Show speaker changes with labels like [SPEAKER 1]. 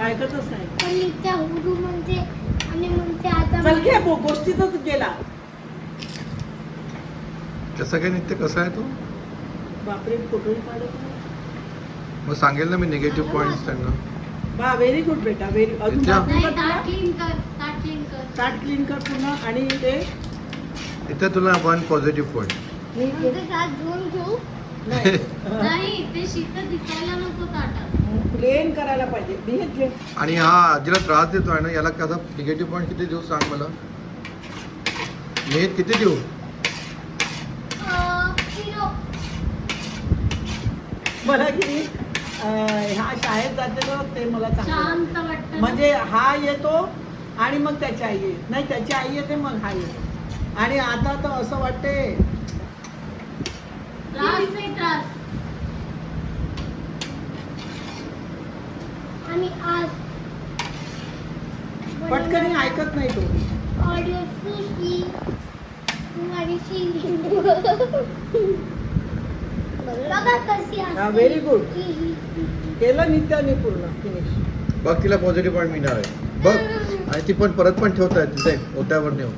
[SPEAKER 1] ऐकतच नाही.
[SPEAKER 2] आणि त्या हुरू म्हणते आणि म्हणते आता
[SPEAKER 1] चल घे गोष्टीतच गेला.
[SPEAKER 3] कसं काय नित्य कसा आहे तो?
[SPEAKER 1] बापरे फोटोही काढत नाही.
[SPEAKER 3] मग सांगेल ना मी निगेटिव्ह पॉइंट्स त्यांना.
[SPEAKER 1] वा व्हेरी गुड बेटा व्हेरी. अजून
[SPEAKER 3] नित्या?
[SPEAKER 1] दाखवू का तुला?
[SPEAKER 2] ताट क्लीन कर
[SPEAKER 1] ताट क्लीन कर पुन्हा आणि ते
[SPEAKER 3] इथे तुला वन पॉझिटिव्ह पॉइंट.
[SPEAKER 2] म्हणते ताट धुवून घेऊ.
[SPEAKER 1] नाही
[SPEAKER 4] नाही ते शीत दिसायला नको ताटात.
[SPEAKER 1] प्लेन करायला पाहिजे. मी हे घे.
[SPEAKER 3] आणि हा आजीला त्रास देतोय ना, याला कसा निगेटिव्ह पॉइंट किती देऊ सांग मला. मी किती देऊ?
[SPEAKER 2] किलो
[SPEAKER 1] मला की ह्या शाळेत जाते ना ते मला चांगलं
[SPEAKER 4] शांत
[SPEAKER 1] वाटतं.
[SPEAKER 4] वाटतं.
[SPEAKER 1] म्हणजे हा येतो आणि मग त्याची आई येते. नाही त्याची आई येते मग हा येतो. आणि आता तर असं वाटते
[SPEAKER 4] त्रास नाही त्रास.
[SPEAKER 2] आणि आज
[SPEAKER 1] पटकन ऐकत नाही तो.
[SPEAKER 2] ऑडिओ सुशी तुम्हारी शी बघा कशी
[SPEAKER 1] व्हेरी गुड केलं नित्याने पूर्ण फिनिश.
[SPEAKER 3] बघ तिला पॉझिटिव्ह पॉइंट मिळणार आहे बघ. आणि ती पण परत पण ठेवताय तिथे ओट्यावर नेऊन.